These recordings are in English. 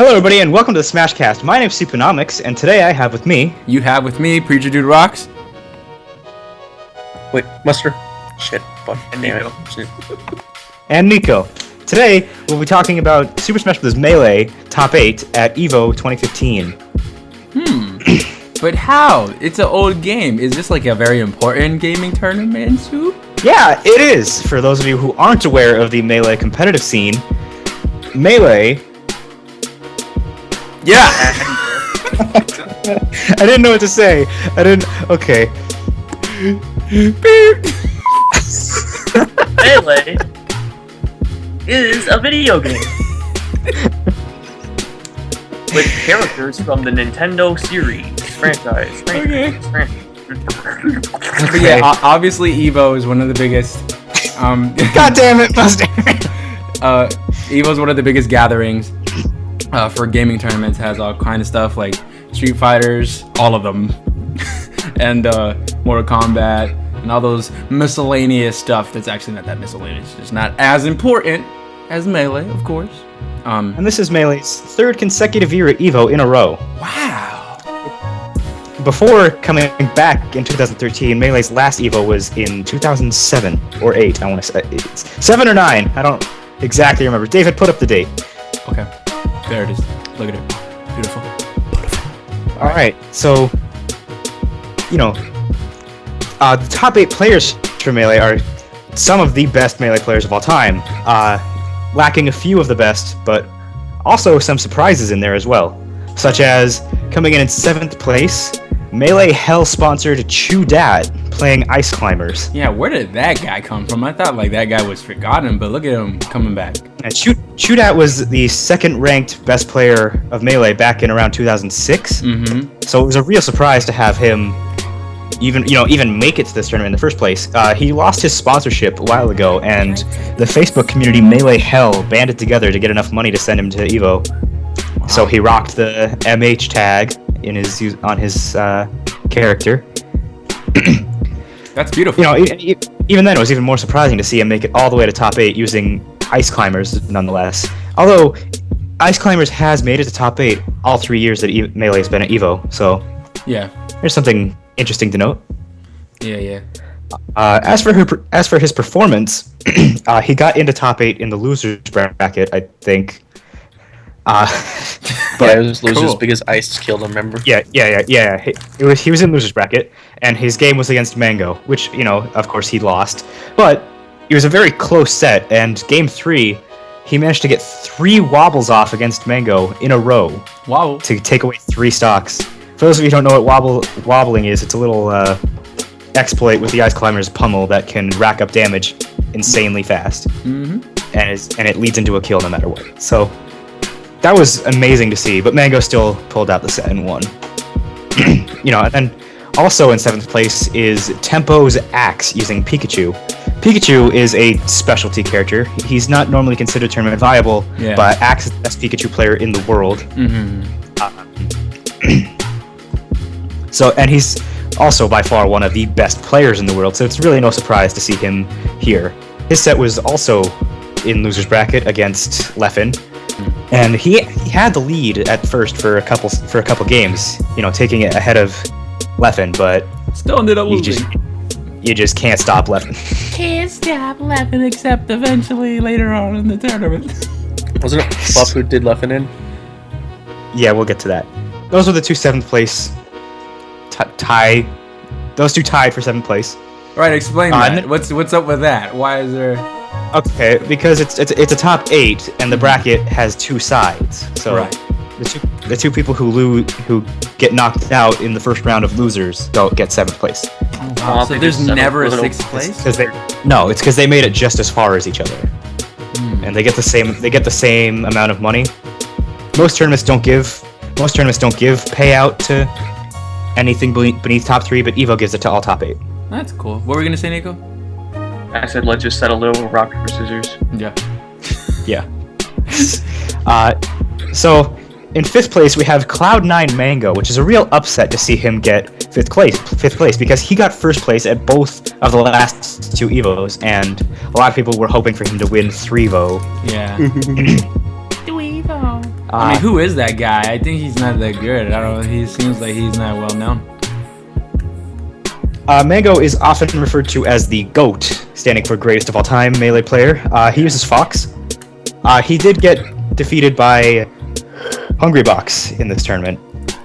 Hello, everybody, and welcome to the Smashcast. My name's Supernomics, and today I have with me... You have with me, Preacher Dude Rocks. Wait, Muster? Shit, fuck, damn it. Shit. And Nico. Today, we'll be talking about Super Smash Bros. Melee Top 8 at EVO 2015. But how? It's an old game. Is this like a very important gaming tournament, Soup? Yeah, it is! For those of you who aren't aware of the Melee competitive scene, Melee... Yeah! I didn't know what to say. Okay. Melee is a video game with characters from the Nintendo series franchise. But yeah, obviously EVO is one of the biggest. God damn it, Buster! EVO is one of the biggest gatherings for gaming tournaments. Has all kind of stuff like Street Fighters, all of them, and Mortal Kombat, and all those miscellaneous stuff that's actually not that miscellaneous. It's not as important as Melee, of course. And this is Melee's third consecutive year at EVO in a row. Wow. Before coming back in 2013, Melee's last EVO was in 2007 or 8. I want to say it's 7 or 9. I don't exactly remember. David, put up the date. Okay. There it is. Look at it. Beautiful. All right. So, the top 8 players for Melee are some of the best Melee players of all time. Lacking a few of the best, but also some surprises in there as well. Such as, coming in 7th place, Melee Hell-sponsored Chew Dat, playing Ice Climbers. Yeah, where did that guy come from? I thought that guy was forgotten, but look at him coming back. And Chew Dat was the second-ranked best player of Melee back in around 2006. So it was a real surprise to have him even make it to this tournament in the first place. He lost his sponsorship a while ago, and the Facebook community Melee Hell banded together to get enough money to send him to EVO. Wow. So he rocked the MH tag on his character. That's beautiful. Even then, it was even more surprising to see him make it all the way to top 8 using Ice Climbers, nonetheless. Although Ice Climbers has made it to top 8 all 3 years that Melee has been at EVO, so yeah, there's something interesting to note. Yeah. As for his performance, he got into top 8 in the losers bracket, I think. But it was losers cool. Because Ice killed him, remember? Yeah. He was in losers bracket, and his game was against Mango, which, of course he lost. But it was a very close set, and game 3, he managed to get 3 wobbles off against Mango in a row. Wow. To take away 3 stocks. For those of you who don't know what wobbling is, it's a little exploit with the Ice Climber's pummel that can rack up damage insanely fast. And it leads into a kill no matter what. So that was amazing to see, but Mango still pulled out the set and won. And then also in 7th place is Tempo's Axe using Pikachu. Pikachu is a specialty character. He's not normally considered tournament viable, but Axe is the best Pikachu player in the world. And he's also by far one of the best players in the world, so it's really no surprise to see him here. His set was also in losers bracket against Leffen, and he had the lead at first for a couple games, taking it ahead of Leffen, but still ended up losing. You just can't stop Leffen. Can't stop Leffen, except eventually later on in the tournament. Wasn't it Fluff who did Leffen in? Yeah, we'll get to that. Those were the 2 7th place tie. Those 2 tied for 7th place. Right, explain that. What's up with that? Why is there? Okay, because it's a top 8 and the bracket has 2 sides. So right. the two people who get knocked out in the first round of losers don't get 7th place. Oh, wow. So there's never a 6th place? It's because they made it just as far as each other, and they get the same amount of money. Most tournaments don't give payout to anything beneath top 3, but EVO gives it to all top 8. That's cool. What were we gonna say, Nico? I said let's just settle it over rock, paper, scissors. Yeah. So in 5th place we have Cloud9 Mango, which is a real upset to see him get 5th place because he got 1st place at both of the last 2 EVOs, and a lot of people were hoping for him to win 3EVO. Yeah. 3EVO. I mean, who is that guy? I think he's not that good. I don't know. He seems like he's not well known. Mango is often referred to as the GOAT, standing for greatest of all time melee player. He uses Fox. He did get defeated by Hungrybox in this tournament.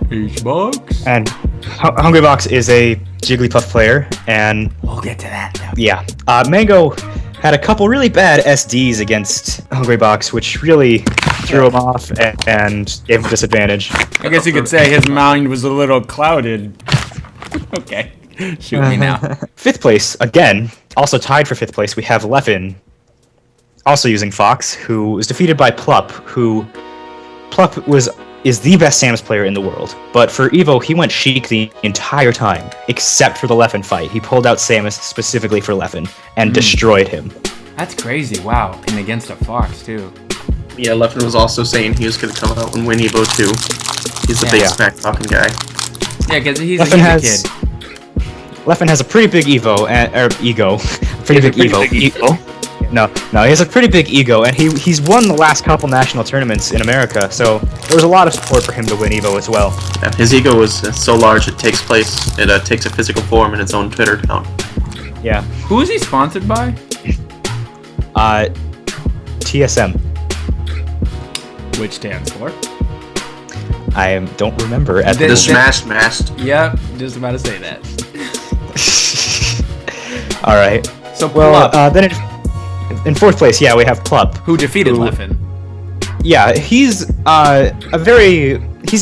H-Box? And Hungrybox is a Jigglypuff player, and we'll get to that now. Yeah. Mango had a couple really bad SDs against Hungrybox, which really threw him off and gave him disadvantage. I guess you could say his mind was a little clouded. Okay. Shoot me now. 5th place, again, also tied for 5th place, we have Leffen, also using Fox, who was defeated by Plup, who... Plup is the best Samus player in the world, but for EVO, he went Sheik the entire time, except for the Leffen fight. He pulled out Samus specifically for Leffen, and destroyed him. That's crazy, wow. And against a Fox, too. Yeah, Leffen was also saying he was going to come out and win EVO too. He's the big smack-talking guy. Yeah, because he's a kid. Leffen has a pretty big ego. No, he has a pretty big ego, and he's won the last couple national tournaments in America, so there was a lot of support for him to win EVO as well. Yeah, his ego is so large it takes a physical form in its own Twitter account. Yeah. Who is he sponsored by? TSM. Which stands for? I don't remember. At the Smash Masked. Yep, just about to say that. All right. So then in 4th place, we have Plup, who defeated Leffen. Yeah, he's a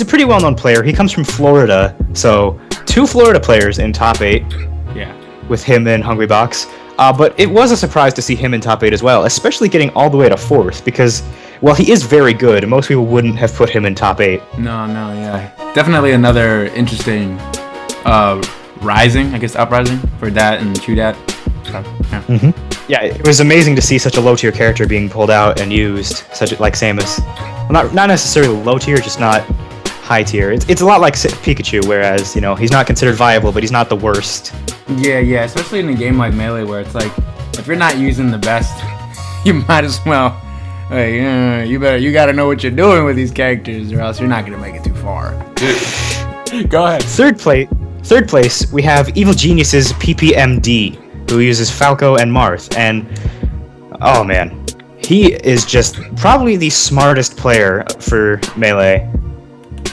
pretty well-known player. He comes from Florida, so 2 Florida players in top 8. Yeah. With him and Hungrybox. But it was a surprise to see him in top 8 as well, especially getting all the way to 4th, because, well, he is very good, and most people wouldn't have put him in top 8. No, yeah. Definitely another interesting uprising for that and Chew Dat. So, yeah. Yeah, it was amazing to see such a low-tier character being pulled out and used, such like Samus. Well, not necessarily low-tier, just not high-tier. It's a lot like Pikachu, whereas, he's not considered viable, but he's not the worst. Yeah, especially in a game like Melee, where it's like, if you're not using the best, you might as well, you gotta know what you're doing with these characters, or else you're not gonna make it too far. Go ahead. 3rd place, we have Evil Genius's PPMD, who uses Falco and Marth, and oh man, he is just probably the smartest player for Melee.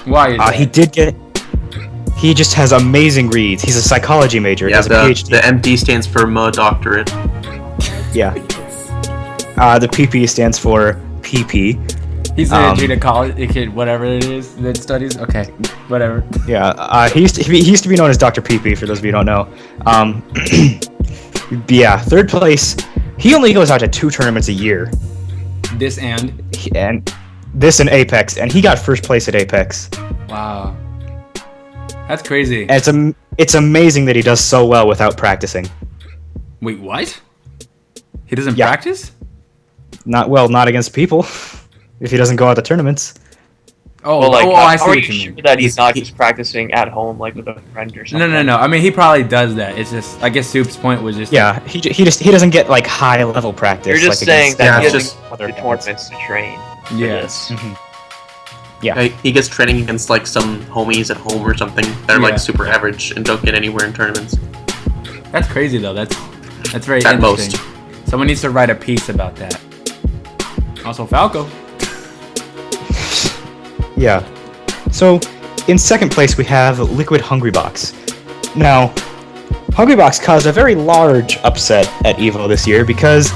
Why? He just has amazing reads. He's a psychology major. He has a PhD. The MD stands for doctorate. Yeah. The PP stands for PP. He's a junior college kid, whatever it is that studies. Okay, whatever. Yeah. He used to be known as Dr. PP, for those of you who don't know. Yeah, 3rd place. He only goes out to 2 tournaments a year. This and Apex, and he got 1st place at Apex. Wow, that's crazy. And it's amazing that he does so well without practicing. Wait, what? He doesn't practice? Not against people. If he doesn't go out to tournaments. I see what you mean. That he's not just practicing at home, like with a friend or something. No. I mean, he probably does that. It's just, I guess Soup's point was just. Yeah, he doesn't get like high level practice. You're just like saying that he just the tournaments to train. Yes. Yeah. He gets training against like some homies at home or something. They're like super average and don't get anywhere in tournaments. That's crazy though. That's very at interesting. Most. Someone needs to write a piece about that. Also, Falco. Yeah. So, in 2nd place, we have Liquid Hungrybox. Now, Hungrybox caused a very large upset at EVO this year because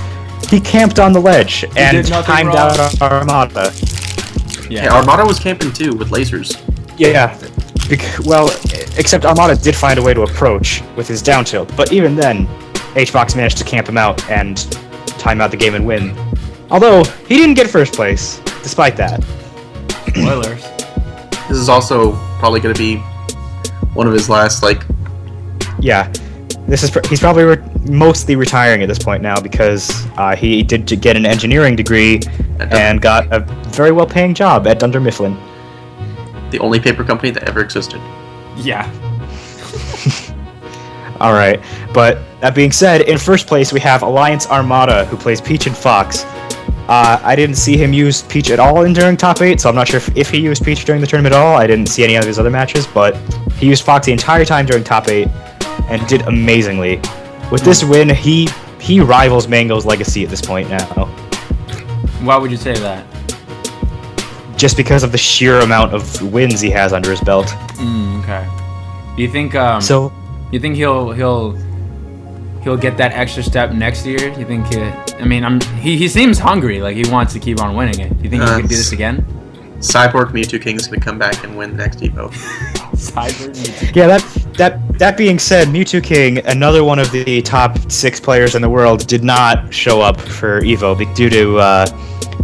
he camped on the ledge and timed out Armada. Yeah. Hey, Armada was camping too with lasers. Yeah. Except Armada did find a way to approach with his down tilt, but even then, HBox managed to camp him out and time out the game and win. Although, he didn't get 1st place, despite that. Spoilers. This is also probably going to be one of his last, Yeah. He's probably mostly retiring at this point now because he did get an engineering degree and got a very well-paying job at Dunder Mifflin. The only paper company that ever existed. Yeah. Alright, but that being said, in 1st place we have Alliance Armada, who plays Peach and Fox. I didn't see him use Peach at all during top 8, so I'm not sure if he used Peach during the tournament at all. I didn't see any of his other matches, but he used Fox the entire time during top 8 and did amazingly. With this win, he rivals Mango's legacy at this point now. Why would you say that? Just because of the sheer amount of wins he has under his belt. Okay. Do you think So you think he'll get that extra step next year? You think he seems hungry, like he wants to keep on winning it. Do you think he can do this again? Cyborg Mewtwo King's gonna come back and win next EVO. Cyborg Mewtwo. yeah, that being said, Mewtwo King, another one of the top 6 players in the world, did not show up for EVO due to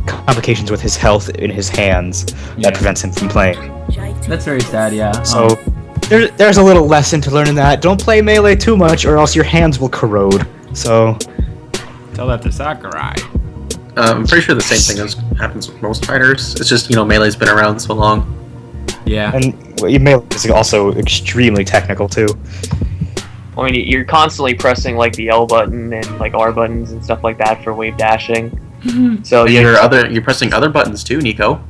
complications with his health in his hands that prevents him from playing. That's very sad, yeah. So there's a little lesson to learn in that. Don't play Melee too much or else your hands will corrode. So Tell that to Sakurai. I'm pretty sure the same thing happens with most fighters. It's just, Melee's been around so long. Yeah. And Melee is also extremely technical too. I mean, you're constantly pressing like the L button and like R buttons and stuff like that for wave dashing. So You're pressing other buttons too, Nico.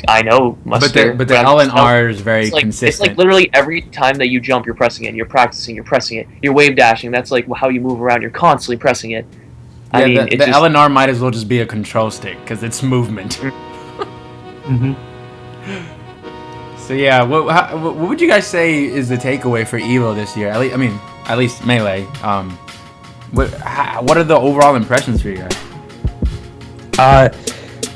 I know, Mustard. But the L and R is very consistent. It's like literally every time that you jump, you're pressing it. You're practicing. You're pressing it. You're wave dashing. That's like how you move around. You're constantly pressing it. Yeah, I mean, the L and R might as well just be a control stick because it's movement. So yeah, what would you guys say is the takeaway for EVO this year? At least Melee. What are the overall impressions for you guys?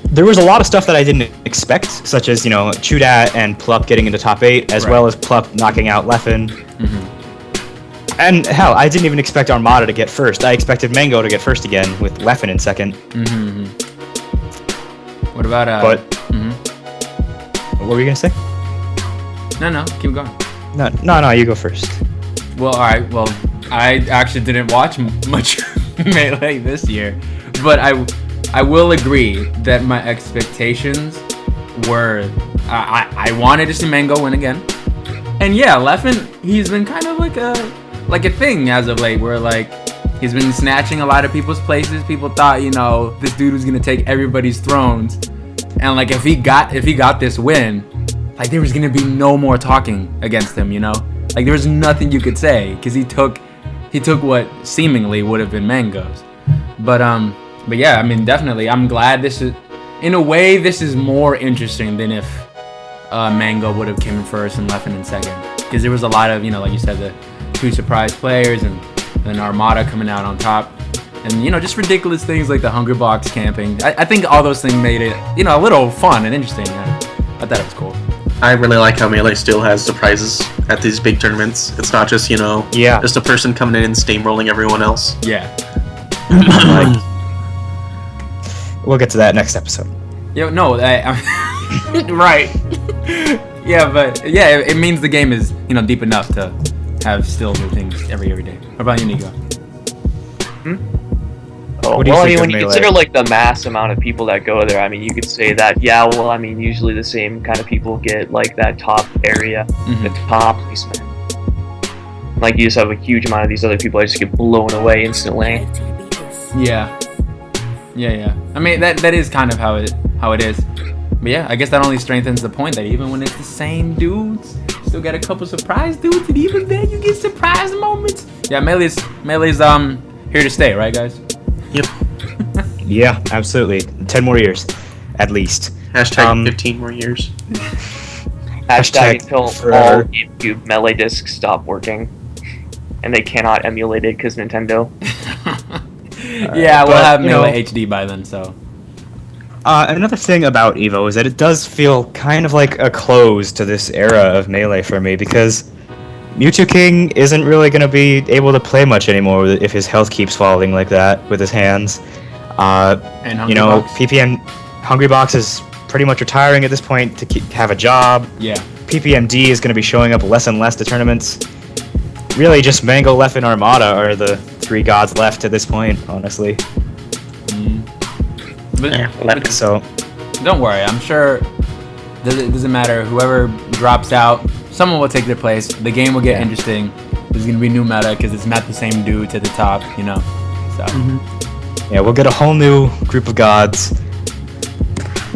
There was a lot of stuff that I didn't expect, such as, Chudat and Plup getting into top 8, as well as Plup knocking out Leffen. And hell, I didn't even expect Armada to get first. I expected Mango to get first again, with Leffen in second. What about What were you gonna say? No, keep going. No, you go first. Well, alright, I actually didn't watch much Melee this year, but I will agree that my expectations were I wanted to see Mango win again. And yeah, Leffen, he's been kind of like a thing as of late, where like he's been snatching a lot of people's places. People thought, this dude was gonna take everybody's thrones. And like if he got this win, like there was gonna be no more talking against him, Like there was nothing you could say, because he took what seemingly would have been Mango's. But yeah, I mean, definitely, I'm glad this is, in a way, this is more interesting than if Mango would have came in first and Leffen in second. Because there was a lot of, like you said, the 2 surprise players and then Armada coming out on top. And, just ridiculous things like the Hungry Box camping. I think all those things made it, a little fun and interesting. I thought it was cool. I really like how Melee still has surprises at these big tournaments. It's not just, just a person coming in and steamrolling everyone else. Yeah. We'll get to that next episode. Right. Yeah, but yeah, it means the game is, deep enough to have still new things every day. What about you, Nico? What do you think when of you consider like the mass amount of people that go there, I mean, you could say that, usually the same kind of people get like that top area, the top placement. Like you just have a huge amount of these other people that just get blown away instantly. Yeah. I mean, that is kind of how it is. But yeah, I guess that only strengthens the point that even when it's the same dudes, you still get a couple surprise dudes, and even then you get surprise moments. Yeah, Melee's here to stay, right, guys? Yep. Yeah, absolutely. 10 more years, at least. Hashtag 15 more years. Hashtag until all GameCube Melee discs stop working, and they cannot emulate it because Nintendo. Yeah, we'll have Melee HD by then, so. Another thing about EVO is that it does feel kind of like a close to this era of Melee for me, because Mewtwo King isn't really going to be able to play much anymore if his health keeps falling like that with his hands. And Hungry Box? PPM Hungry Box is pretty much retiring at this point to have a job. Yeah. PPMD is going to be showing up less and less to tournaments. Really, just Mango, Leffen, Armada are the 3 gods left at this point, honestly. But So, don't worry, I'm sure it doesn't matter. Whoever drops out, someone will take their place. The game will get interesting. There's going to be new meta because it's not the same dudes at the top, So. Yeah, we'll get a whole new group of gods.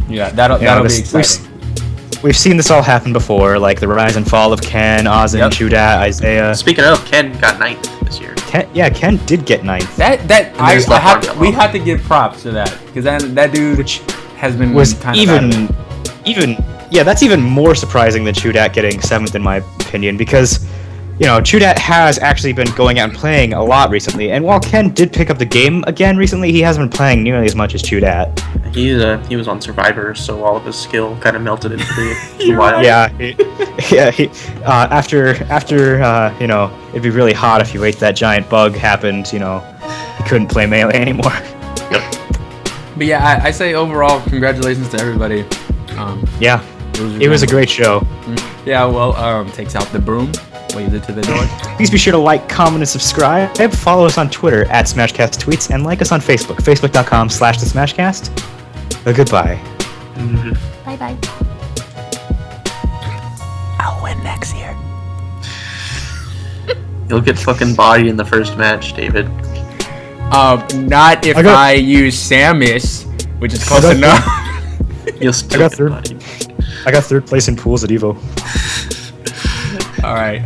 Yeah, that'll be exciting. We've seen this all happen before, like the rise and fall of Ken, Ozin, Chudat, Isaiah. Speaking of, Ken got 9th this year. Ken did get 9th. We have to give props to that, because that dude has been was that's even more surprising than Chudat getting 7th in my opinion, because Chudat has actually been going out and playing a lot recently, and while Ken did pick up the game again recently, he hasn't been playing nearly as much as Chudat. He was on Survivor, so all of his skill kind of melted into the wild. Yeah, after it'd be really hot if you wait that giant bug happened. He couldn't play melee anymore. Yep. But yeah, I say overall, congratulations to everybody. It was a great show. Yeah, well, takes out the broom, waves it to the door. Please be sure to like, comment, and subscribe. Follow us on Twitter at SmashCastTweets, and like us on Facebook, facebook.com/thesmashcast. Goodbye. Bye-bye. I'll win next year. You'll get fucking bodied in the first match, David. Not if I use Samus, which is close enough. You'll still get bodied. I got 3rd place in pools at EVO. All right.